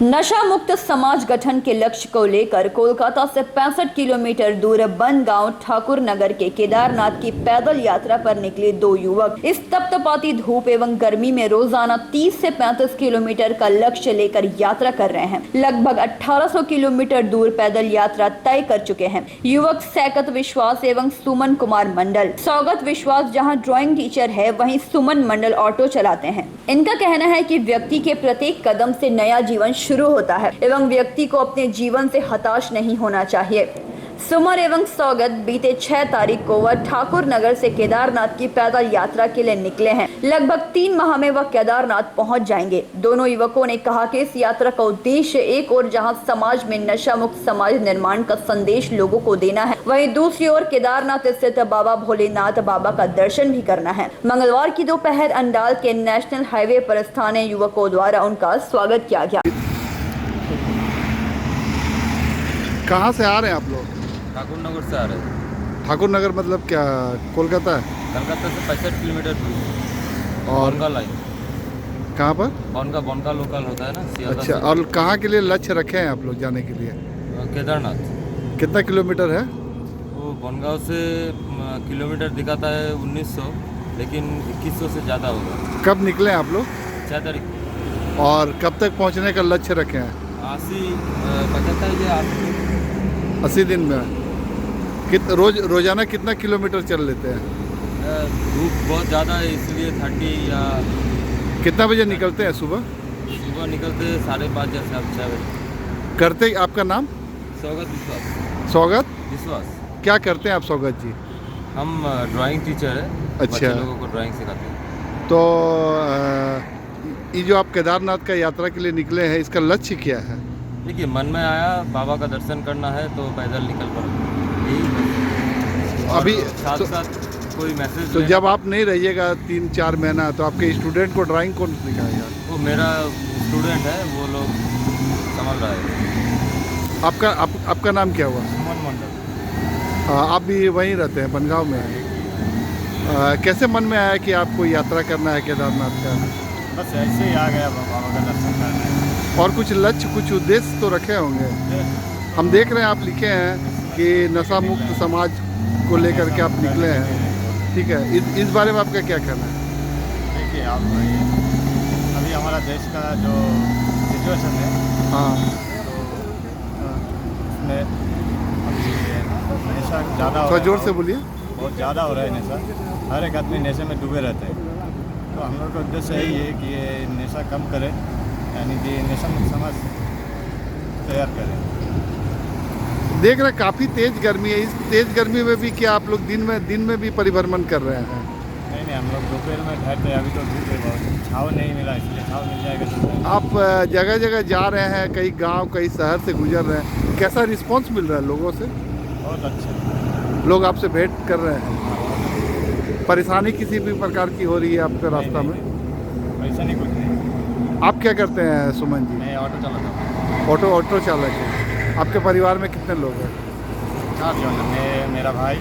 नशा मुक्त समाज गठन के लक्ष्य को लेकर कोलकाता से 65 किलोमीटर दूर बनगांव ठाकुर नगर के केदारनाथ की पैदल यात्रा पर निकले दो युवक इस तपतपाती धूप एवं गर्मी में रोजाना 30 से 35 किलोमीटर का लक्ष्य लेकर यात्रा कर रहे हैं। लगभग 1800 किलोमीटर दूर पैदल यात्रा तय कर चुके हैं। युवक सैकत विश्वास एवं सुमन कुमार मंडल। सौगत विश्वास जहाँ ड्राइंग टीचर है, वहीं सुमन मंडल ऑटो चलाते हैं। इनका कहना है कि व्यक्ति के प्रत्येक कदम से नया जीवन शुरू होता है एवं व्यक्ति को अपने जीवन से हताश नहीं होना चाहिए। सुमन एवं सौगत बीते 6 तारीख को वह ठाकुर नगर से केदारनाथ की पैदल यात्रा के लिए निकले हैं। लगभग 3 माह में वह केदारनाथ पहुंच जाएंगे। दोनों युवकों ने कहा कि इस यात्रा का उद्देश्य एक ओर जहां समाज में नशा मुक्त समाज निर्माण का संदेश लोगों को देना है, वहीं दूसरी ओर केदारनाथ स्थित बाबा भोलेनाथ बाबा का दर्शन भी करना है। मंगलवार की दोपहर अंडाल के नेशनल हाईवे पर स्थानीय युवकों द्वारा उनका स्वागत किया गया। कहाँ से आ रहे हैं आप लोग? ठाकुर नगर से आ रहे हैं। ठाकुर नगर मतलब क्या, कोलकाता है? कलकत्ता से 65 किलोमीटर दूर और बनका लाइन। कहाँ पर? बनका लोकल होता है ना, सियालदह अच्छा, से। और कहाँ के लिए लक्ष्य रखे हैं आप लोग जाने के लिए? केदारनाथ। कितना किलोमीटर है? वो बनगांव से किलोमीटर दिखाता है 1900, लेकिन 2100 से ज़्यादा होगा। कब निकले हैं आप लोग? 6 तारीख। और कब तक पहुँचने का लक्ष्य रखे हैं? 75 या 80 दिन में। रोजाना कितना किलोमीटर चल लेते हैं? धूप बहुत ज़्यादा है इसलिए 30 या। कितना बजे निकलते हैं सुबह? सुबह निकलते 5:30 या 6 बजे। करते आपका नाम? सौगत विश्वास। सौगत विश्वास। क्या करते हैं आप सौगत जी? हम ड्राइंग टीचर है। अच्छा। बच्चे लोगों को ड्राइंग सिखाते हैं। तो ये जो आप केदारनाथ का यात्रा के लिए निकले हैं, इसका लक्ष्य क्या है? देखिए, मन में आया बाबा का दर्शन करना है तो पैदल निकल पड़ा। अभी साथ साथ कोई मैसेज तो जब आप नहीं रहिएगा 3-4 महीना, तो आपके स्टूडेंट को ड्राइंग कौन सिखाएगा? वो मेरा स्टूडेंट है, वो लोग समझ रहा है। आपका नाम क्या हुआ? सुमन मंडल। आप भी वहीं रहते हैं, बनगांव में? कैसे मन में आया कि आपको यात्रा करना है केदारनाथ का? बस ऐसे ही आ गया, बाबा का दर्शन करना है। और कुछ लक्ष्य, कुछ उद्देश्य तो रखे होंगे। हम देख रहे हैं आप लिखे हैं कि नशा मुक्त समाज को लेकर के आप निकले हैं, ठीक है। इस बारे में आपका क्या कहना है? देखिए, आप अभी हमारा देश का जो सिचुएशन है, हाँ, तो उसमें अभी नशा ज़्यादा हो थोड़ा रहा जोर है। से बोलिए। बहुत ज़्यादा हो रहा है नशा। हर एक आदमी नशे में डूबे रहते हैं। तो हम लोग का उद्देश्य यही है कि ये नशा कम करें, यानी कि नशा मुक्त समाज तैयार करें। देख रहे काफ़ी तेज़ गर्मी है। इस तेज़ गर्मी में भी क्या आप लोग दिन में भी परिभ्रमण कर रहे हैं? नहीं, हम लोग दोपहर में ठहरते हैं। अभी तो धूप है बहुत, छाँव नहीं मिला, इसलिए छाँव मिल जाएगा तो। आप जगह जगह जा रहे हैं, कई गांव कई शहर से गुजर रहे हैं, कैसा रिस्पांस मिल रहा है लोगों से? बहुत अच्छा। लोग आपसे भेंट कर रहे हैं? परेशानी किसी भी प्रकार की हो रही है आपके रास्ता में? ऐसा नहीं, कुछ नहीं। आप क्या करते हैं सुमन जी? मैं ऑटो चलाता हूँ। ऑटो चालक है। आपके परिवार में कितने लोग हैं? 4 जन। मैं, मेरा भाई,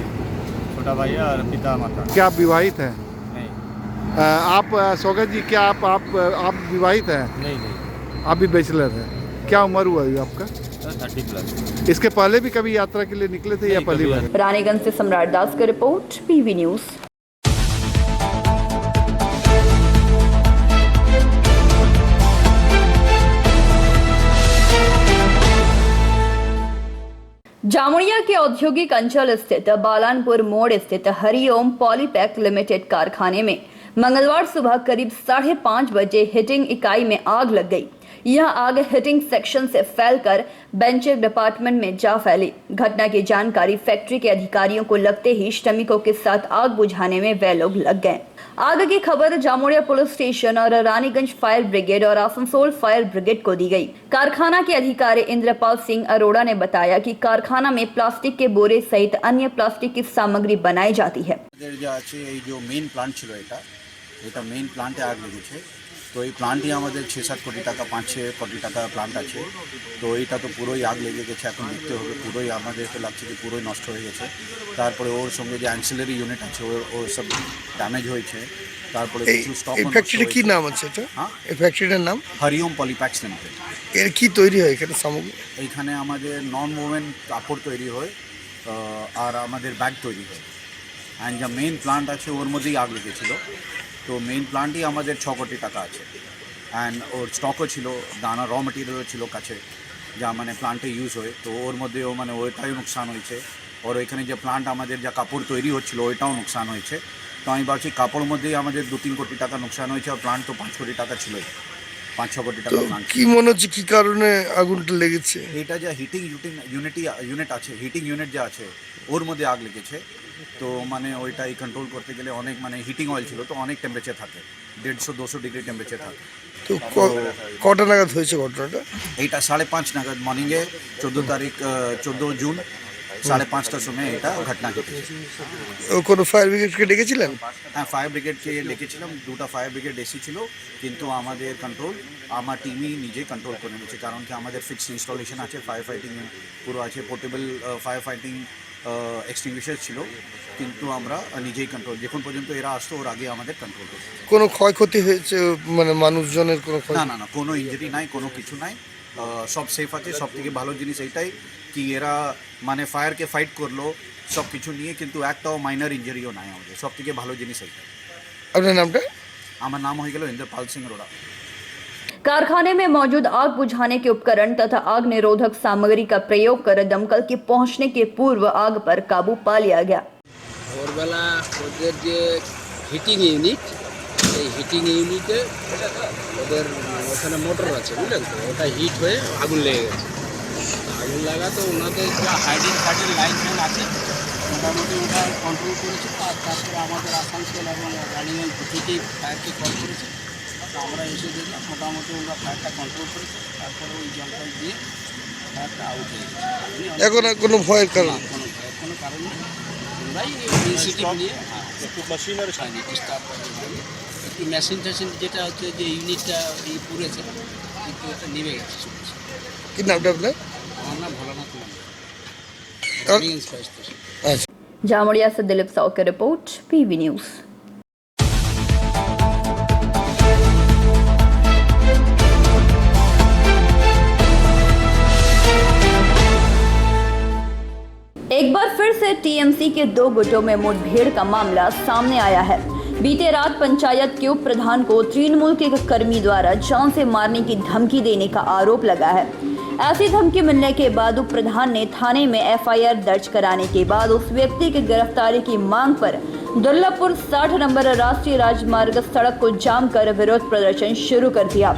छोटा भाई और पिता माता। क्या आप विवाहित हैं? नहीं। आप सौगत जी, क्या आप विवाहित हैं? नहीं, आप भी बैचलर हैं। क्या उम्र हुआ है आपका? 30+। इसके पहले भी कभी यात्रा के लिए निकले थे या नहीं, पहली कभी बार? रानीगंज से सम्राट दास की रिपोर्ट, पीवी न्यूज। जामुड़िया के औद्योगिक अंचल स्थित बालानपुर मोड़ स्थित हरिओम पॉलीपैक लिमिटेड कारखाने में मंगलवार सुबह करीब 5:30 बजे हीटिंग इकाई में आग लग गई। यह आग हीटिंग सेक्शन से फैलकर बेंचर डिपार्टमेंट में जा फैली। घटना की जानकारी फैक्ट्री के अधिकारियों को लगते ही श्रमिकों के साथ आग बुझाने में वे लोग लग गए। आग की खबर जामुड़िया पुलिस स्टेशन और रानीगंज फायर ब्रिगेड और आसनसोल फायर ब्रिगेड को दी गई। कारखाना के अधिकारी इंद्रपाल सिंह अरोड़ा ने बताया कि कारखाना में प्लास्टिक के बोरे सहित अन्य प्लास्टिक की सामग्री बनाई जाती है। जो मेन प्लांट छिलो এটা মেইন প্লান্টে আগ লেগেছে। তো এই প্লান্টই আমাদের 6-7 কোটি টাকা 5-6 কোটি টাকা প্লান্ট আছে। তো এইটা তো পুরোই আগ লেগে গেছে, এখন দেখতে হবে, পুরোই আমাদেরকে লাগছে যে পুরোই নষ্ট হয়ে গেছে। তারপরে ওর সঙ্গে যে অ্যান্সিলারি ইউনিট আছে ওর সব ড্যামেজ হয়েছে। তারপরে কিছু স্টক এই ফ্যাক্টরির কি নাম আছে এটা? হ্যাঁ, এই ফ্যাক্টরিটার নাম? হরিওম পলিপ্যাক্স লিমিটেড। এর কি তৈরি হয় এখানে সামগ্রী? এইখানে আমাদের নন ওভেন কাপড় তৈরি হয়, আর আমাদের ব্যাগ তৈরি হয়। অ্যান্ড যা মেইন প্লান্ট আছে ওর মধ্যেই আগ লেগেছিলো। তো মেইন প্লান্টই আমাদের 6 কোটি টাকা আছে। অ্যান্ড ওর স্টকও ছিল, দানা র মেটেরিয়ালও ছিল কাছে, যা মানে প্লান্টে ইউজ হয়। তো ওর মধ্যেও মানে ওইটাই নুকসান হয়েছে। আর ওইখানে যে প্লান্ট আমাদের যা কাপড় তৈরি হচ্ছিলো ওইটাও নুকসান হয়েছে। তো আমি ভাবছি কাপড় মধ্যেই আমাদের 2-3 কোটি টাকা নুকসান হয়েছে, আর প্লান্ট তো 5 কোটি টাকা ছিলই, 5-6 কোটি টাকা প্লান্ট। কি মনে হচ্ছে কি কারণে আগুনটা লেগেছে? এটা যা হিটিং ইউনিট আছে, হিটিং ইউনিট যা আছে ওর মধ্যে আগ লেগেছে। তো মানে ওইটাই কন্ট্রোল করতে গেলে অনেক মানে হিটিং অয়েল ছিল, তো অনেক টেম্পারেচার থাকে, 150-200 ডিগ্রি টেম্পারেচার থাকে। তো কটা নাগাদ হয়েছে ঘটনাটা? এইটা 5:30 নাগাদ মর্নিংয়ে 14 জুন 5:30টার সময় এটা ঘটনা ঘটেছে। কোনো ফায়ার ব্রিগেডকে ডেকেছিলেন? হ্যাঁ, ফায়ার ব্রিগেডকে ডেকেছিলাম, 2টা ফায়ার ব্রিগেড এসেছিল, কিন্তু আমাদের আমার টিমই নিজে কন্ট্রোল করে নিয়েছে। কারণ কি আমাদের ফিক্সড ইনস্টলেশন আছে, ফায়ার ফাইটিং পুরো আছে, পোর্টেবল ফায়ার ফাইটিং এক্সটিংগুইশার ছিল, কিন্তু আমরা নিজেই কন্ট্রোল, যখন পর্যন্ত এরা আসতো ওর আগে আমাদের কন্ট্রোল করতো। কোনো ক্ষয়ক্ষতি হয়েছে মানে মানুষজনের কোনো ক্ষয়? না, কোনো ইঞ্জুরি নাই, কোনো কিছু নাই, সব সেফ আছে। সব থেকে ভালো জিনিস এইটাই কি এরা মানে ফায়ারকে ফাইট করলো সব কিছু নিয়ে, কিন্তু একটাও মাইনর ইঞ্জুরিও নাই আমাদের। সব থেকে ভালো জিনিস এইটাই। আপনার নামটা? আমার নাম হয়ে গেল इंद्रपाल सिंह अरोड़ा। कारखाने में मौजूद आग बुझाने के उपकरण तथा आग निरोधक सामग्री का प्रयोग कर दमकल के पहुंचने के पूर्व आग पर काबू पा लिया गया। ভোরবেলা ওদের যে হিটিং ইউনিট, এই হিটিং ইউনিটে ওদের ওখানে মোটর আছে, বুঝলেন তো, ওটা হিট হয়ে আগুন লেগে গেছে। আগুন লাগা তো ওনাদের যা হাইডিং ফাইডিং লাইন ফ্যান আছে মোটামুটি ওটা কন্ট্রোল করেছে। তারপরে আমাদের আসানসোল এবং রানিগঞ্জ দুটোকেই ফায়ারকে কল করেছে। তো আমরা এসে দেখলাম মোটামুটি ওরা ফায়ারটা কন্ট্রোল করেছে। তারপরে ওই জলটা দিয়ে ফায়ারটা আউট হয়ে গেছে। এখন আর কোনো ভয়ের কারণ? না, কোনো কারণ নেই। আমরাই ইনিশিয়েটিভ নিয়ে একটু মেশিনারি স্টাফ একটু মেশিন টেশিন যেটা হচ্ছে যে ইউনিটটা এই পুড়েছে, কিন্তু এটা নেমে গেছে। কি নামটা আপনার? আমার নাম ভোলানাথ মন্ডল, আর? Raniganj fire station. আচ্ছা। जामुड़िया से दिलीप साव की रिपोर्ट, पीवी न्यूज। एक बार फिर से टीएमसी के 2 गुटों में मुठभेड़ का मामला सामने आया है। बीते रात पंचायत के उप प्रधान को तृणमूल के एक कर्मी द्वारा जान से मारने की धमकी देने का आरोप लगा है। ऐसी धमकी मिलने के बाद उप प्रधान ने थाने में एफआईआर दर्ज कराने के बाद उस व्यक्ति की गिरफ्तारी की मांग पर दुर्लभपुर 60 नंबर राष्ट्रीय राजमार्ग सड़क को जाम कर विरोध प्रदर्शन शुरू कर दिया,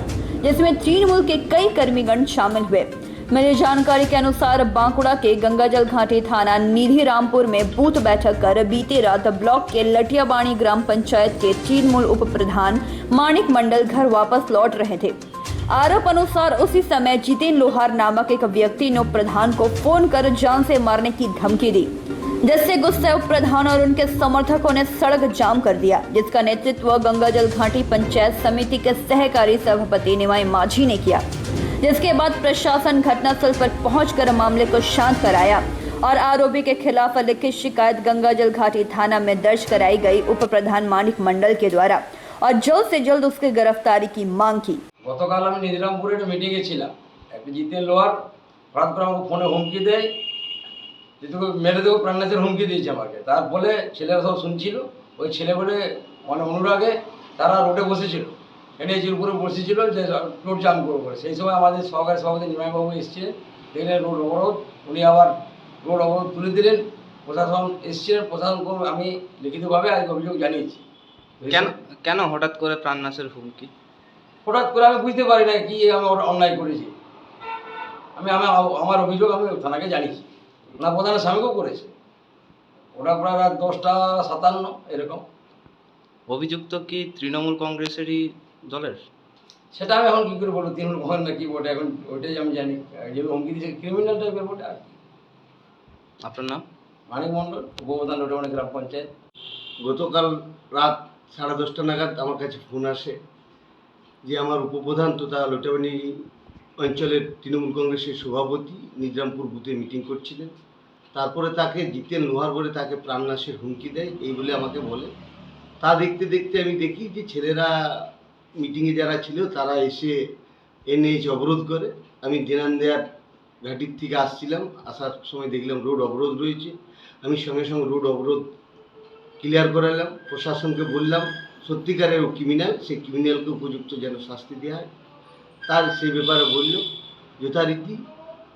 जिसमें तृणमूल के कई कर्मीगण शामिल हुए। मिली जानकारी के अनुसार बांकुड़ा के गंगाजल घाटी थाना निधि रामपुर में बूथ बैठक कर बीते रात ब्लॉक के लटियाबाणी ग्राम पंचायत के तृणमूल उप प्रधान माणिक मंडल घर वापस लौट रहे थे। आरोप अनुसार उसी समय जितेन लोहार नामक एक व्यक्ति ने उप प्रधान को फोन कर जान से मारने की धमकी दी, जिससे गुस्से उप प्रधान और उनके समर्थकों ने सड़क जाम कर दिया, जिसका नेतृत्व गंगाजल घाटी पंचायत समिति के सहकारी सभापति निमाई माझी ने किया। जिसके बाद प्रशासन घटनास्थल पर पहुंचकर मामले को शांत कराया और आरोपी के खिलाफ लिखित शिकायत गंगाजल घाटी थाना में दर्ज कराई गई उप प्रधान माणिक मंडल के द्वारा और जल्द से जल्द उसकी गिरफ्तारी की मांग की। গতকাল আমি নিধিরামপুরে একটা মিটিংয়ে ছিলাম। একটা জিতেন লোহার হঠাৎ করে আমাকে ফোনে হুমকি দেয় যে তোকে মেরে দেবো, প্রাণনাথের হুমকি দিয়েছে আমাকে। তার ফলে ছেলেরা সব শুনছিল। ওই ছেলেগুলো মানে অনুরাগে তারা রোডে বসেছিল, এনএইচের উপরে বসেছিল যে রোড জাম করবো। সেই সময় আমাদের সহকারী সভাপতি নিমাইবাবু এসছে, দেখলেন রোড অবরোধ, উনি আবার রোড অবরোধ তুলে দিলেন। প্রশাসন এসছিলেন, প্রশাসনকে আমি লিখিতভাবে আজ অভিযোগ জানিয়েছি। কেন হঠাৎ করে প্রাণনাশের হুমকি? হঠাৎ করে আমি বুঝতে পারি না কি আমি অন্যায় করেছি। আমার অভিযোগ আমি থানাকে জানিয়েছি, না প্রধানের স্বামীকেও করেছে। ওটা প্রায় রাত 10:57 এরকম। অভিযুক্ত কি তৃণমূল কংগ্রেসেরই দলের? সেটা আমি এখন কী করে বলবো তৃণমূল কংগ্রেস না কি বটে, এখন ওইটাই আমি জানি। যে হুমকি দিয়েছে ক্রিমিনাল টাইপের বটে। আর আপনার নাম? মানিক মণ্ডল, উপপ্রধান লটিয়াবাড়ি গ্রাম পঞ্চায়েত। গতকাল রাত 10:30 নাগাদ আমার কাছে ফোন আসে যে আমার উপপ্রধান তথা লোটাবানি অঞ্চলের তৃণমূল কংগ্রেসের সভাপতি নিজামপুর বুথে মিটিং করছিলেন। তারপরে তাকে জিতেন লোহার বলে তাকে প্রাণনাশের হুমকি দেয় এই বলে আমাকে বলে। তা দেখতে দেখতে আমি দেখি যে ছেলেরা মিটিংয়ে যারা ছিল তারা এসে এনএইচ অবরোধ করে। আমি দিনান্দিয়ার ঘাটির থেকে আসছিলাম, আসার সময় দেখলাম রোড অবরোধ রয়েছে। আমি সঙ্গে সঙ্গে রোড অবরোধ ক্লিয়ার করালাম, প্রশাসনকে বললাম সত্যিকারের ক্রিমিনাল, সেই ক্রিমিনালকে উপযুক্ত যেন শাস্তি দেওয়া হয়। তার সেই ব্যাপারে বলল যথারীতি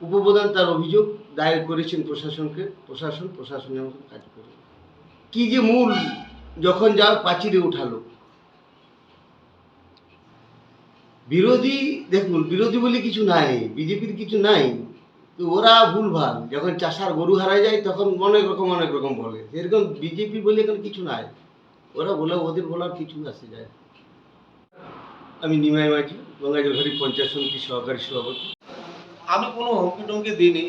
উপপ্রধান তার অভিযোগ দায়ের করেছেন প্রশাসনকে, প্রশাসনের মতো কাজ করে কি যে মূল যখন যা পাঁচিলে উঠালো বিরোধী। দেখুন বিরোধী বলে কিছু নাই, বিজেপির কিছু নাই, তো ওরা ভুলভাল। যখন চাষার গরু হারা যায় তখন অনেক রকম বলে, সেরকম বিজেপি বলে এখন কিছু নাই। ওরা বলে ওদের বলার কিছু আসে যায়। আমি নিমাই মাঝি, গঙ্গাজলঘাটি পঞ্চায়েত সমিতির সহকারী সভাপতি। আমি কোনো হুমকি টুমকি দিইনি।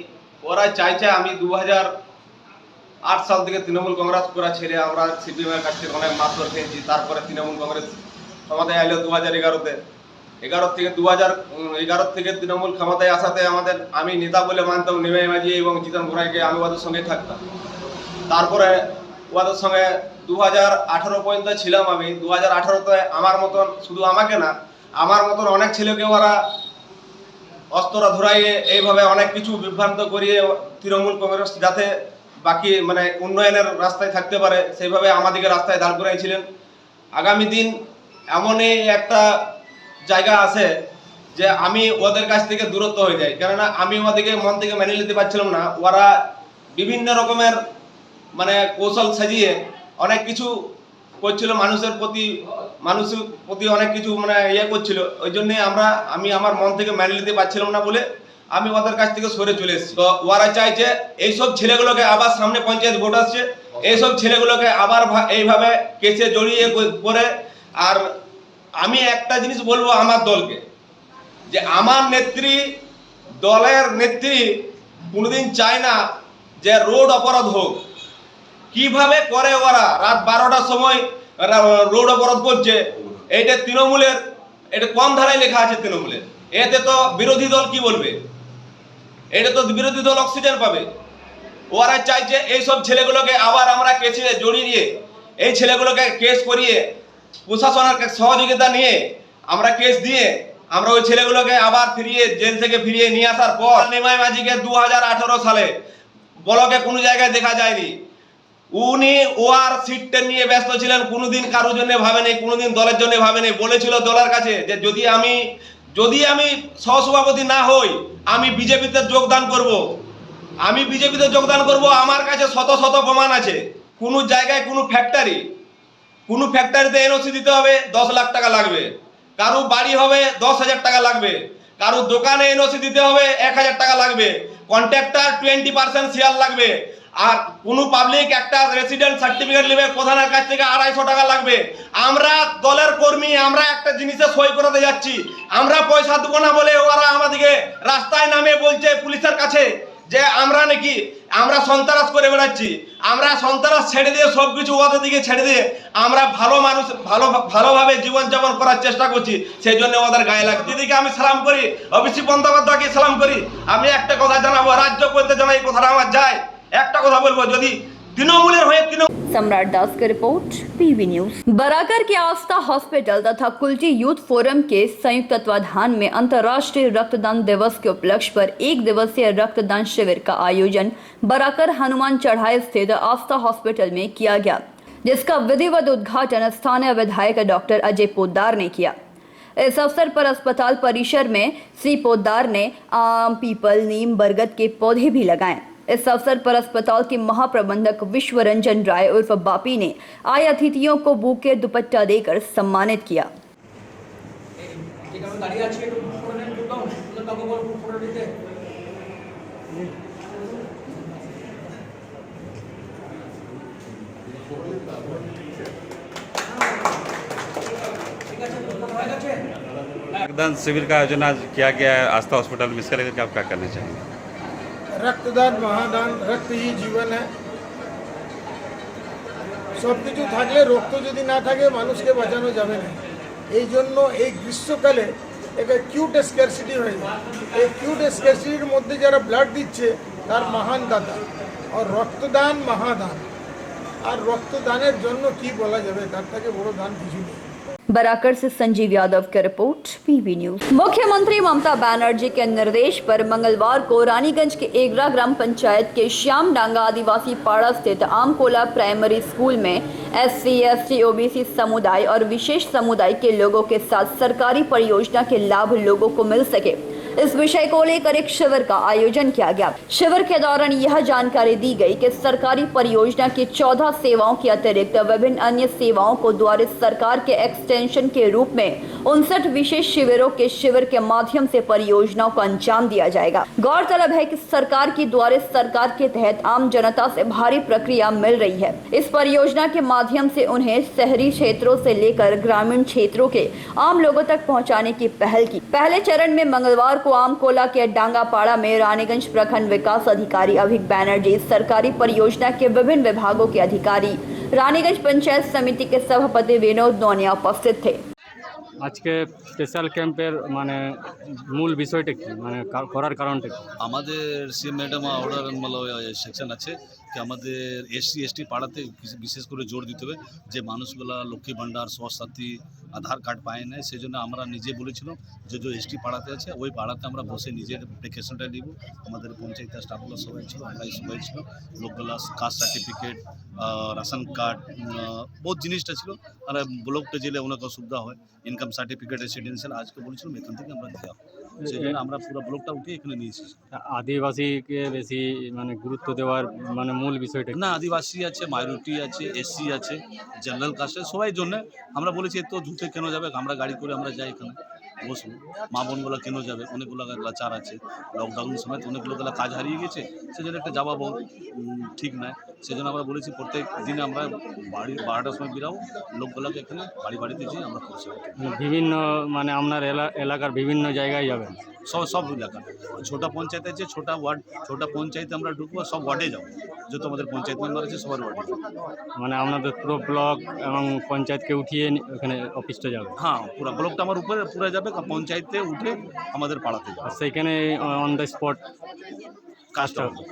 ওরা চাইছে আমি 2008 সাল থেকে তৃণমূল কংগ্রেস করা ছেড়ে আমরা সিপিএমের কাছ থেকে অনেক মারধর খেয়েছি। তারপরে তৃণমূল কংগ্রেস ক্ষমতায় আইলো 2011-তে। 2011 থেকে তৃণমূল ক্ষমতায় আসাতে আমি নেতা বলে মানতাম নিমাই মাঝি এবং জিতন ঘোড়াইকে, আমি ওদের সঙ্গে থাকতাম। তারপরে ওদের সঙ্গে 2018 পর্যন্ত ছিলাম আমি। 2018-তে আমার মতন, শুধু আমাকে না, আমার মতন অনেক ছেলেকে ওরা অস্ত্র ধরাইয়ে এইভাবে অনেক কিছু বিভ্রান্ত করিয়ে তৃণমূল কংগ্রেস যাতে বাকি উন্নয়নের রাস্তায় থাকতে পারে সেইভাবে আমাদেরকে রাস্তায় দাঁড় করাইছিলেন। আগামী দিন এমনই একটা জায়গা আছে যে আমি ওদের কাছ থেকে দূরত্ব হয়ে যাই, কেননা আমি ওদেরকে মন থেকে মেনে নিতে পারছিলাম না। ওরা বিভিন্ন রকমের কৌশল সাজিয়ে অনেক কিছু করছিল, মানুষের প্রতি অনেক কিছু করছিল। ওই জন্যে আমি আমার মন থেকে মেনে নিতে পারছিলাম না বলে আমি ওদের কাছ থেকে সরে চলে এসেছি। তো ওরা চাইছে এইসব ছেলেগুলোকে আবার, সামনে পঞ্চায়েত ভোট আসছে, এইসব ছেলেগুলোকে আবার এইভাবে কেসে জড়িয়ে করে। আর আমি একটা জিনিস বলবো আমার দলকে, যে আমার দলের নেত্রী কোনোদিন চায় না যে রোড অপরাধ হোক। কিভাবে করে ওরা রাত 12টার সময় রোড অবরোধ করছে, এইটা তৃণমূলের, এটা কোন ধারায় লেখা আছে তৃণমূলের? এতে তো বিরোধী দল কি বলবে? এটা তো বিরোধী দল অক্সিজেন পাবে। ওরা চাইছে এইসব ছেলেগুলোকে আবার আমরা কেসে জড়িয়ে, এই ছেলেগুলোকে কেস করিয়ে প্রশাসনের সহযোগিতা নিয়ে আমরা কেস দিয়ে আমরা ওই ছেলেগুলোকে আবার জেল থেকে ফিরিয়ে নিয়ে আসার পর নিমাই মাঝিকে 2018 সালে ব্লকে কোনো জায়গায় দেখা যায়নি। উনি ওয়ার সিটটা নিয়ে ব্যস্ত ছিলেন, কোনোদিন কারোর জন্য ভাবেনি, কোনোদিন দলের জন্য ভাবেনি। বলেছিল দলের কাছে যে যদি আমি সহসভাপতি না হই আমি বিজেপিতে যোগদান করব। আমার কাছে শত শত প্রমাণ আছে। কোনো জায়গায় কোনো ফ্যাক্টরিতে এনওসি দিতে হবে 10 লাখ টাকা লাগবে, কারো বাড়ি হবে 10,000 টাকা লাগবে, কারো দোকানে এনওসি দিতে হবে 1,000 টাকা লাগবে, কন্ট্রাক্টর 20% শেয়ার লাগবে, আর কোনো পাবলিক একটা রেসিডেন্ট সার্টিফিকেট নেবে প্রধানের কাছ থেকে 250 টাকা লাগবে। আমরা দলের কর্মী, আমরা একটা জিনিসে সই করাতে যাচ্ছি, আমরা পয়সা দেবো না বলে ওরা আমাদেরকে রাস্তায় নামে বলছে পুলিশের কাছে যে আমরা সন্ত্রাস করে বেড়াচ্ছি। আমরা সন্ত্রাস ছেড়ে দিয়ে সবকিছু ওদের দিকে ছেড়ে দিয়ে আমরা ভালোভাবে জীবনযাপন করার চেষ্টা করছি, সেই জন্য ওদের গায়ে লাগে। দিদিকে আমি সালাম করি, অভিষেক বন্দ্যোপাধ্যায়কে সালাম করি। আমি একটা কথা জানাবো, রাজ্য করতে জানা এই কথাটা আমার যায়। একটা কথা বলবো, যদি तृणमूल सम्राट दास की रिपोर्ट, पीवी न्यूज। बराकर के आस्था हॉस्पिटल तथा कुलची यूथ फोरम के संयुक्त तत्वाधान में अंतर्राष्ट्रीय रक्तदान दिवस के उपलक्ष्य पर 1 दिवसीय रक्तदान शिविर का आयोजन बराकर हनुमान चढ़ाई स्थित आस्था हॉस्पिटल में किया गया, जिसका विधिवत उद्घाटन स्थानीय विधायक डॉक्टर अजय पोद्दार ने किया। इस अवसर पर अस्पताल परिसर में श्री पोद्दार ने आम, पीपल, नीम, बरगद के पौधे भी लगाए। इस अवसर पर अस्पताल के महाप्रबंधक विश्वरंजन राय उर्फ बापी ने आए अतिथियों को बूके दुपट्टा देकर सम्मानित किया। रक्तदान शिविर का आयोजन आज किया गया है आस्था हॉस्पिटल में, इसका लेकर आप क्या करना चाहेंगे? रक्तदान महादान, रक्त ही जीवन है। सब কিছু থাকলে রক্ত যদি না থাকে মানুষকে বাঁচানো যাবে না। এই জন্য এই গ্রীষ্মকালে একটা কিউট স্ক্যারসিটি হয়ে যায়। এই কিউট স্ক্যারসিটির মধ্যে যারা ব্লাড দিচ্ছে তার মহান দাতা আর রক্তদান মহাদান। আর রক্তদানের জন্য কি বলা যাবে, তার থেকে বড় দান কিছু নেই। बराकर से संजीव यादव की रिपोर्ट, पीवी न्यूज। मुख्यमंत्री ममता बनर्जी के निर्देश पर मंगलवार को रानीगंज के एगरा ग्राम पंचायत के श्यामडांगा आदिवासी पाड़ा स्थित आमकोला प्राइमरी स्कूल में SC, ST, OBC समुदाय और विशेष समुदाय के लोगों के साथ सरकारी परियोजना के लाभ लोगों को मिल सके, इस विषय को लेकर एक शिविर का आयोजन किया गया। शिविर के दौरान यह जानकारी दी गई कि सरकारी परियोजना की 14 सेवाओं के अतिरिक्त विभिन्न अन्य सेवाओं को द्वारा सरकार के एक्सटेंशन के रूप में 59 विशेष शिविरों के शिविर के माध्यम से परियोजनाओं को अंजाम दिया जाएगा। गौरतलब है कि सरकार की द्वारा सरकार के तहत आम जनता से भारी प्रक्रिया मिल रही है। इस परियोजना के माध्यम से उन्हें शहरी क्षेत्रों से लेकर ग्रामीण क्षेत्रों के आम लोगों तक पहुँचाने की पहल की। पहले चरण में मंगलवार को आमकोला के डांगापाड़ा में रानीगंज प्रखंड विकास अधिकारी अभिक बैनर्जी, सरकारी परियोजना के विभिन्न विभागों के अधिकारी, रानीगंज पंचायत समिति के सभापति विनोद नोनिया उपस्थित थे। আজকে স্পেশাল ক্যাম্পের মানে মূল বিষয়টা কি, মানে করার কারণটা কি? আমাদের সি ম্যাডাম অর্ডার সেকশন আছে কি আমাদের SC ST পাড়াতে বিশেষ করে জোর দিতে হবে যে মানুষগুলা লক্ষ্মী ভাণ্ডার, স্বাস্থ্যসাথী, আধার কার্ড পায় না। সেই জন্য আমরা নিজে বলেছিলাম যে ST পাড়াতে আছে ওই পাড়াতে আমরা বসে নিজের অ্যাপ্লিকেশনটা নিব। আমাদের পঞ্চায়েতের স্টাফগুলো সবাই ছিল, আমরাই সবাই ছিল। লোকগুলা কাস্ট সার্টিফিকেট, রাশন কার্ড, বহুত জিনিসটা ছিল। আর ব্লকটা জেলে অনেক অসুবিধা হয়, ইনকাম সার্টিফিকেট, রেসিডেন্সিয়াল আজকে বলেছিলাম এখান থেকে আমরা দেওয়া। সেই জন্য আমরা পুরো ব্লকটা উঠে এখানে নিয়েছি। আদিবাসীকে বেশি মানে গুরুত্ব দেওয়ার মানে মূল বিষয়টা না, আদিবাসী আছে, মাইনরিটি আছে, SC আছে, জেনারেল কাস্টের সবাই জন্য আমরা বলেছি তো ঝুঁকে কেন যাবে, আমরা গাড়ি করে আমরা যাই এখানে বসবো। মা বোনগুলো কেন যাবে, অনেকগুলো লাচার আছে, লকডাউন সময় অনেকগুলো কাজ হারিয়ে গেছে, সেজন্য একটা যাওয়া ঠিক নয়। সেজন্য আমরা বলেছি প্রত্যেক দিনে আমরা বাড়ি 12টার সময় বেরাবো, লোকগুলোকে এখানে বাড়িতে যেয়ে আমরা পৌঁছাবো। বিভিন্ন মানে আপনার এলাকার বিভিন্ন জায়গায় যাবেন? সব এলাকা, ছোটা পঞ্চায়েত আছে, ছোটা ওয়ার্ড, ছোটা পঞ্চায়েতে আমরা ঢুকবো, সব ওয়ার্ডে যাবো, যত আমাদের পঞ্চায়েত মেম্বার আছে সবার ওয়ার্ডে যাবো। মানে আপনাদের পুরো ব্লক এবং পঞ্চায়েতকে উঠিয়ে ওখানে অফিসটা যাবে? হ্যাঁ, পুরো ব্লকটা আমার উপরে পুরো যাবে, পঞ্চায়েতে উঠে আমাদের পাড়াতে যাবে। সেইখানে অন দ্য স্পট কাজটা হবে।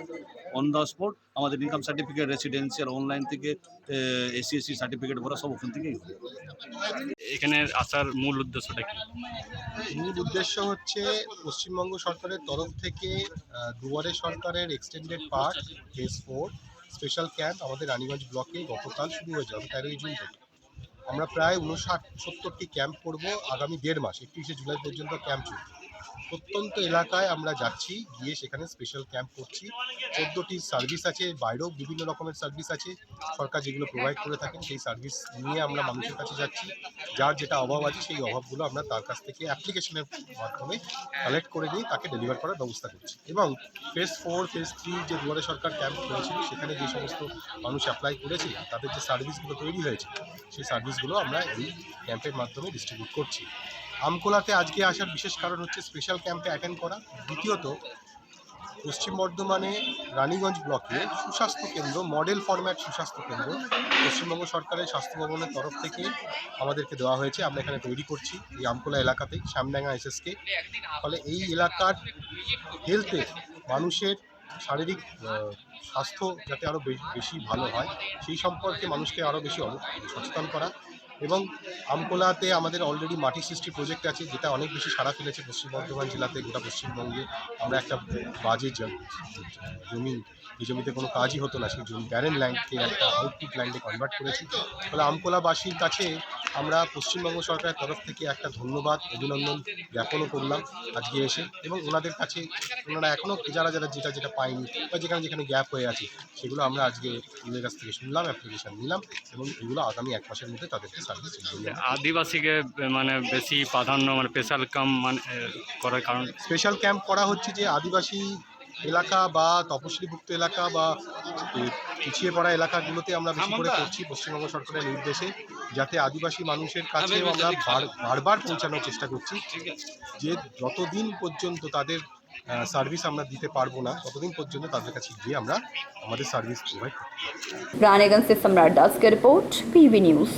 অন দ্য স্পট আমাদের ইনকাম সার্টিফিকেট, রেসিডেন্সিয়াল, অনলাইন থেকে SC ST সার্টিফিকেট ভরা সব ওখান থেকেই হবে। এখানে আসার মূল উদ্দেশ্যটা কি? মূল উদ্দেশ্য হচ্ছে পশ্চিমবঙ্গ সরকারের তরফ থেকে দুয়ারে সরকারের extended part phase 4 special camp আমাদের রানীগঞ্জ ব্লকে গতকাল শুরু হয়ে যাবে 13 জুন থেকে। আমরা প্রায় 59-70টি ক্যাম্প করব আগামী 1.5 মাস, 31শে জুলাই পর্যন্ত ক্যাম্প চলবে। প্রত্যন্ত এলাকায় আমরা যাচ্ছি, গিয়ে সেখানে স্পেশাল ক্যাম্প করছি। 14টি সার্ভিস আছে, বাইরেও বিভিন্ন রকমের সার্ভিস আছে সরকার যেগুলো প্রোভাইড করে থাকেন, সেই সার্ভিস নিয়ে আমরা মানুষের কাছে যাচ্ছি। যার যেটা অভাব আছে সেই অভাবগুলো আমরা তার কাছ থেকে অ্যাপ্লিকেশনের মাধ্যমে কালেক্ট করে নিয়ে তাকে ডেলিভার করার ব্যবস্থা করছি। এবং ফেজ 4, ফেজ 3 যে দুয়ারে সরকার ক্যাম্প করেছিল সেখানে যে সমস্ত মানুষ অ্যাপ্লাই করেছে তাদের যে সার্ভিসগুলো তৈরি হয়েছে সেই সার্ভিসগুলো আমরা এই ক্যাম্পের মাধ্যমে ডিস্ট্রিবিউট করছি। আমকোলাতে আজকে আসার বিশেষ কারণ হচ্ছে স্পেশাল ক্যাম্পে অ্যাটেন্ড করা। দ্বিতীয়ত, পশ্চিম বর্ধমানে রানীগঞ্জ ব্লকে সুস্বাস্থ্য কেন্দ্র, মডেল ফরম্যাট সুস্বাস্থ্য কেন্দ্র পশ্চিমবঙ্গ সরকারের স্বাস্থ্য ভবনের তরফ থেকে আমাদেরকে দেওয়া হয়েছে। আমরা এখানে তৈরি করছি এই আমকোলা এলাকাতেই, শ্যামডাঙ্গা SSK। ফলে এই এলাকার হেলথে মানুষের শারীরিক স্বাস্থ্য যাতে আরও বেশি ভালো হয় সেই সম্পর্কে মানুষকে আরও বেশি সচেতন করা। এবং আমকোলাতে আমাদের অলরেডি মাটি সৃষ্টি প্রজেক্ট আছে যেটা অনেক বেশি সাড়া ফেলেছে পশ্চিম বর্ধমান জেলাতে, গোটা পশ্চিমবঙ্গে। আমরা একটা বাজে জমি, এই জমিতে কোনো কাজই হতো না, সেই জমি ব্যারেন ল্যান্ডকে একটা আউটপুট ল্যান্ডে কনভার্ট করেছি। ফলে আমকোলাবাসীর কাছে আমরা পশ্চিমবঙ্গ সরকারের তরফ থেকে একটা ধন্যবাদ, অভিনন্দন জ্ঞাপনও করলাম আজকে এসে। এবং ওনাদের কাছে ওনারা এখনও যারা যেটা পায়নি বা যেখানে গ্যাপ হয়ে আছে সেগুলো আমরা আজকে ওদের কাছ থেকে শুনলাম, অ্যাপ্লিকেশান নিলাম এবং এগুলো আগামী 1 মাসের মধ্যে তাদেরকে সার্ভিস দিলাম। আদিবাসীকে মানে বেশি প্রাধান্য মানে স্পেশাল ক্যাম্প মানে করার কারণ? স্পেশাল ক্যাম্প করা হচ্ছে যে আদিবাসী এলাকা বা তপশিলীভুক্ত এলাকা বা পিছিয়ে পড়া এলাকাগুলোতে আমরা বেশি করে করছি পশ্চিমবঙ্গ সরকারের নির্দেশে, যাতে আদিবাসী মানুষের কাছে আমরা বারবার পৌঁছানোর চেষ্টা করছি যে যতদিন পর্যন্ত তাদের সার্ভিস আমরা দিতে পারবো না ততদিন পর্যন্ত তাদের কাছে গিয়ে আমরা আমাদের সার্ভিস প্রোভাইড করতে পারবো। रानीगंज से सम्राट दास की रिपोर्ट, PV न्यूज।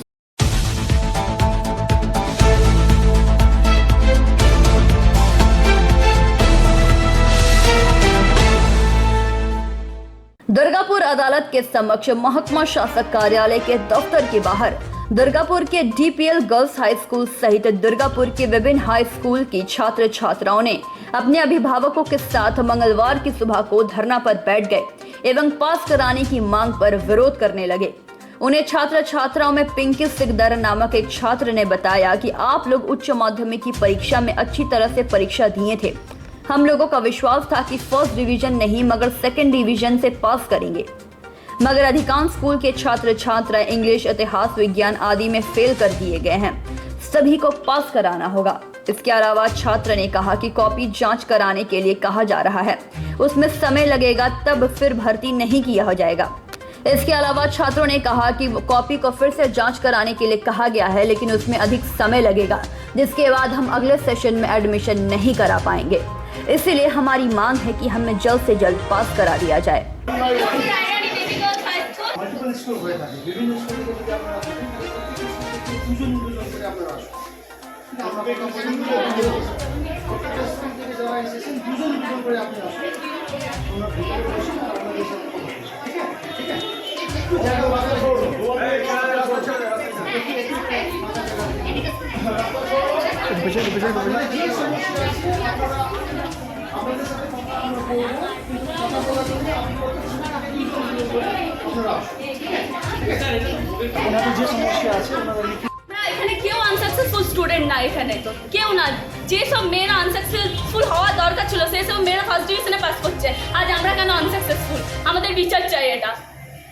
दुर्गापुर अदालत के समक्ष महकमा शासक कार्यालय के दफ्तर के बाहर दुर्गापुर के डीपीएल गर्ल्स हाई स्कूल सहित दुर्गापुर के विभिन्न हाई स्कूल की छात्र छात्राओं ने अपने अभिभावकों के साथ मंगलवार की सुबह को धरना पर बैठ गए एवं पास कराने की मांग पर विरोध करने लगे। उन्हें छात्र छात्राओं में पिंकी सिकदर नामक एक छात्र ने बताया कि आप लोग उच्च माध्यमिक की परीक्षा में अच्छी तरह से परीक्षा दिए थे। हम लोगों का विश्वास था कि फर्स्ट डिवीजन नहीं मगर सेकंड डिवीजन से पास करेंगे, मगर अधिकांश स्कूल के छात्र छात्रा इंग्लिश, इतिहास, विज्ञान आदि में फेल कर दिए गए हैं। सभी को पास कराना होगा। इसके अलावा छात्र ने कहा कि कॉपी जांच कराने के लिए कहा जा रहा है, उसमें समय लगेगा, तब फिर भर्ती नहीं किया जाएगा। इसके अलावा छात्रों ने कहा कि कॉपी को फिर से जांच कराने के लिए कहा गया है, लेकिन उसमें अधिक समय लगेगा, जिसके बाद हम अगले सेशन में एडमिशन नहीं करा पाएंगे। इसलिए हमारी मांग है कि हमें जल्द से जल्द पास करा दिया जाए। এখানে কেউ আনসাকসেসফুল স্টুডেন্ট না, এখানে তো কেউ না। যেসব মেয়েরা আনসাকসেসফুল হওয়া দরকার ছিল সেসব মেয়েরা ফার্স্ট ডিভিশনে পাস করছে। আজ আমরা কেন আনসাকসেসফুল? আমাদের বিচার চাই। এটা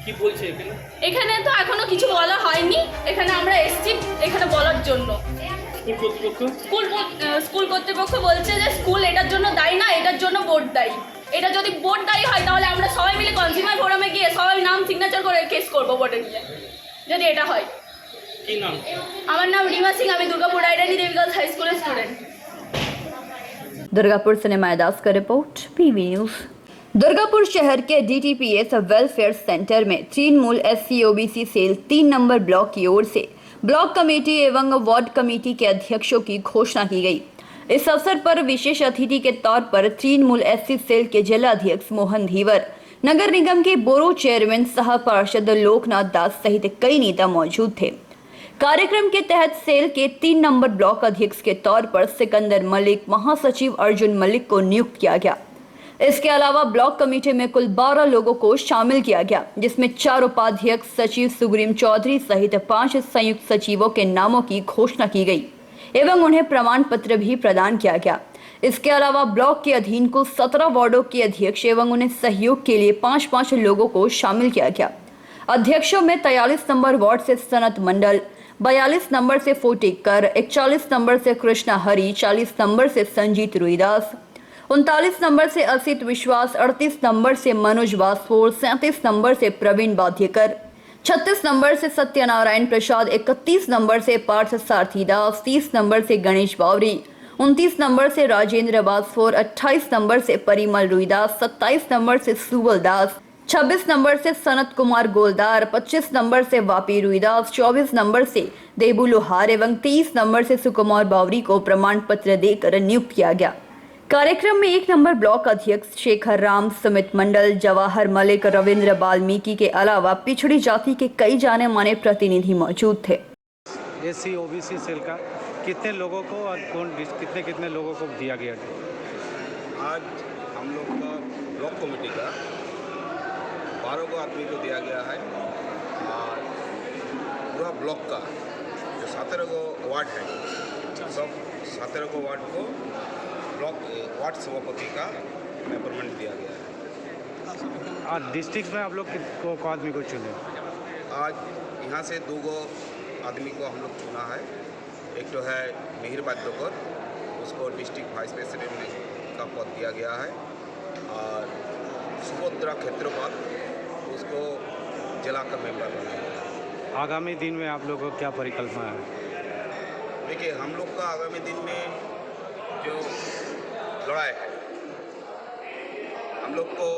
কি বলছে এখানে? এখানে তো এখনো কিছু বলা হয়নি। এখানে আমরা এসেছি এখানে বলার জন্য। স্কুল কর্তৃপক্ষ বলছে যে স্কুল এটার জন্য দায়ী না, এটার জন্য বোর্ড দায়ী। এটা যদি বোর্ড দায়ী হয় তাহলে আমরা সবাই মিলে কনজিউমার ফোরামে গিয়ে সবাই নাম সিগনেচার করে কেস করবো বোর্ডে গিয়ে, যদি এটা হয়। কি নাম? আমার নাম রিমা সিং, আমি Durgapur Raidani Devi girls high school student. Durgapur से निमाय दास का रिपोर्ट, पीवी न्यूज। दुर्गापुर शहर के डीटीपीएस वेलफेयर सेंटर में Trinamool SC-OBC cell 3 number block की ओर से ब्लॉक कमेटी एवं वार्ड कमेटी के अध्यक्षों की घोषणा की गई। इस अवसर पर विशेष अतिथि के तौर पर तृणमूल SC सेल के जिला अध्यक्ष मोहन धीवर, नगर निगम के बोरो चेयरमैन सह पार्षद लोकनाथ दास सहित कई नेता मौजूद थे। कार्यक्रम के तहत सेल के 3 नंबर ब्लॉक अध्यक्ष के तौर पर सिकंदर मलिक, महासचिव अर्जुन मलिक को नियुक्त किया गया। इसके अलावा ब्लॉक कमेटी में कुल 12 लोगों को शामिल किया गया, जिसमें 4 उपाध्यक्ष सचिव सुग्रीम चौधरी सहित 5 संयुक्त सचिवों के नामों की घोषणा की गई एवं उन्हें प्रमाण पत्र भी प्रदान किया गया। इसके अलावा ब्लॉक के अधीन कुल 17 वार्डों के अध्यक्ष एवं उन्हें सहयोग के लिए 5-5 लोगों को शामिल किया गया। अध्यक्षों में 43 नंबर वार्ड से सनत मंडल, 42 नंबर से फोटेकर, 41 नंबर से कृष्णा हरी, 40 नंबर से संजीत रुईदास, 39 नंबर से असित विश्वास, 38 नंबर से मनोज वासफोर, 37 नंबर से प्रवीण बाध्यकर, 36 नंबर से सत्यनारायण प्रसाद, 31 नंबर से पार्थ सारथी दास, 30 नंबर से गणेश बावरी, 29 नंबर से राजेंद्र वासफोर, 28 नंबर से परिमल रुईदास, 27 नंबर से सुबल दास, 26 नंबर से सनत कुमार गोलदार, 25 नंबर से वापी रुईदास, 24 नंबर से देबू लोहार एवं 23 नंबर से सुकुमार बावरी को प्रमाण पत्र देकर नियुक्त किया गया। कार्यक्रम में 1 नंबर ब्लॉक अध्यक्ष शेखर राम, सुमित मंडल, जवाहर मलिक, रविंद्र बाल्मीकि के अलावा पिछड़ी जाति के कई जाने माने प्रतिनिधि मौजूद थे। SC-OBC सेल का कितने लोगों को और कितने लोगों को दिया गया? आज हम लोग का ब्लॉक कमेटी का 12 को आदमी को दिया गया है और पूरा ब्लॉक का जो 17 को वार्ड है, सब 17 को वार्ड को ब्लॉक वार्ड सभापति का अपॉइंटमेंट दिया गया है। और डिस्ट्रिक्ट में आप लोग को आदमी को चुने? आज यहाँ से 2 आदमी को हम लोग चुना है। एक तो है मिहिर बाद्योकर, उसको डिस्ट्रिक्ट वाइस प्रेसिडेंट का पद दिया गया है, और सुभद्रा क्षेत्रपाल उसको जिला का मेंबर बनाया गया। आगामी दिन में आप लोगों को क्या परिकल्पना है? देखिए, हम लोग का आगामी दिन में जो लड़ाई है, हम लोग को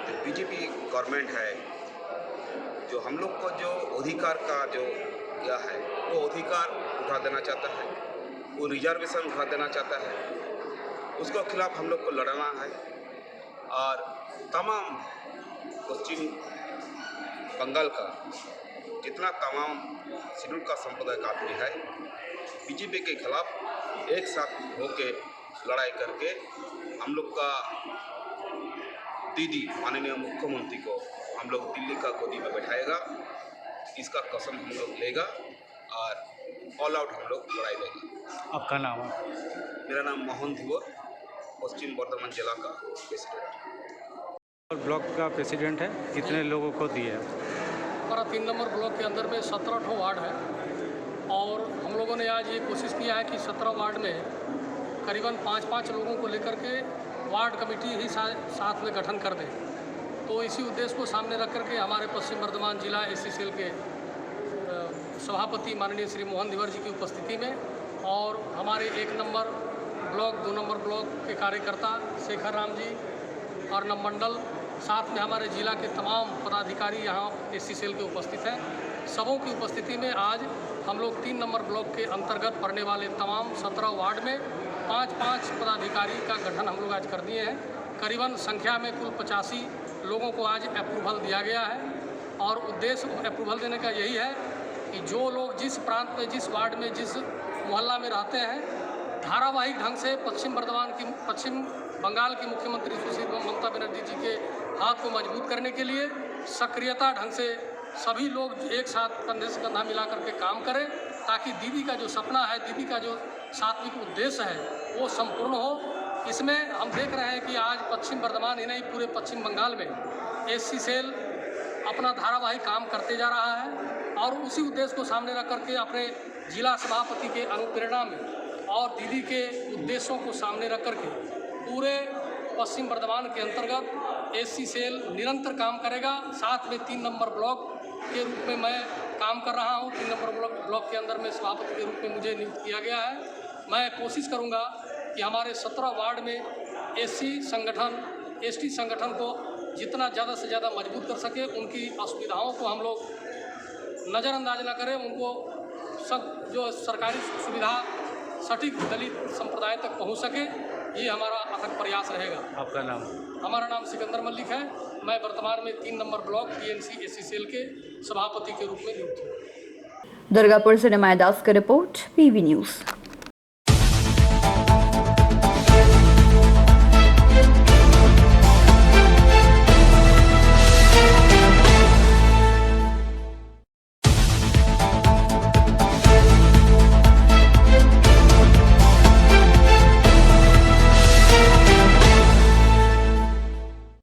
जो बीजेपी गवर्नमेंट है, जो हम लोग को जो अधिकार का जो किया है वो अधिकार उठा देना चाहता है, वो रिजर्वेशन उठा देना चाहता है, उसको खिलाफ हम लोग को लड़ना है। और तमाम पश्चिम बंगाल का जितना तमाम शेड्यूल का संप्रदाय का आदमी है बीजेपी के खिलाफ एक साथ होकर लड़ाई करके हम लोग का दीदी माननीय मुख्यमंत्री को हम लोग दिल्ली का गोदी में बैठाएगा। इसका कसम हम लोग लेगा और ऑल आउट हम लोग लड़ाई लेगा। आपका नाम है? मेरा नाम मोहन धीवर, पश्चिम बर्धमान जिला का प्रेसिडेंट। ब्लॉक का प्रेसिडेंट है, कितने लोगों को दिए? हमारा 3 नंबर ब्लॉक के अंदर में 17 वार्ड है और हम लोगों ने आज ये कोशिश किया है कि 17 वार्ड में करीबन 5-5 लोगों को लेकर के वार्ड कमेटी ही साथ में गठन कर दें। तो इसी उद्देश्य को सामने रख करके हमारे पश्चिम बर्धमान जिला एससी सेल के सभापति माननीय श्री मोहन धीवर जी की उपस्थिति में और हमारे 1 नंबर ब्लॉक 2 नंबर ब्लॉक के कार्यकर्ता शेखर राम जी और नवमंडल साथ में हमारे जिला के तमाम पदाधिकारी यहाँ एससी सेल के उपस्थित हैं। सबों की उपस्थिति में आज हम लोग 3 नंबर ब्लॉक के अंतर्गत पड़ने वाले तमाम 17 वार्ड में 5-5 पदाधिकारी का गठन हम लोग आज कर दिए हैं। करीबन संख्या में कुल 85 लोगों को आज अप्रूवल दिया गया है और उद्देश्य अप्रूवल देने का यही है कि जो लोग जिस प्रांत में, जिस वार्ड में, जिस मोहल्ला में रहते हैं, धारावाहिक ढंग से पश्चिम बंगाल की मुख्यमंत्री सुश्री ममता बनर्जी जी के हाथ को मजबूत करने के लिए सक्रियता ढंग से सभी लोग एक साथ कंधे से कंधा मिला करके काम करें ताकि दीदी का जो सपना है, दीदी का जो सात्विक उद्देश्य है वो संपूर्ण हो। इसमें हम देख रहे हैं कि आज पश्चिम बर्धमान ही नहीं पूरे पश्चिम बंगाल में एससी सेल अपना धारावाहिक काम करते जा रहा है और उसी उद्देश्य को सामने रख करके अपने जिला सभापति के अनुप्रेरणा में और दीदी के उद्देश्यों को सामने रख करके पूरे पश्चिम बर्धमान के अंतर्गत एससी सेल निरंतर काम करेगा। साथ में 3 नंबर ब्लॉक के रूप में मैं काम कर रहा हूं। 3 नंबर ब्लॉक के अंदर में सभापति के रूप में मुझे नियुक्त किया गया है। मैं कोशिश करूंगा कि हमारे 17 वार्ड में एससी संगठन, एसटी संगठन को जितना ज़्यादा से ज़्यादा मजबूत कर सके, उनकी असुविधाओं को हम लोग नज़रअंदाज न करें, उनको सब जो सरकारी सुविधा सटीक दलित संप्रदाय तक पहुंच सके, ये हमारा अथक प्रयास रहेगा। आपका नाम? हमारा नाम सिकंदर मल्लिक है। मैं वर्तमान में 3 number block TNC SC cell के सभापति के रूप में नियुक्त हूँ। दुर्गापुर से निमाय दास का रिपोर्ट, पीवी न्यूज़।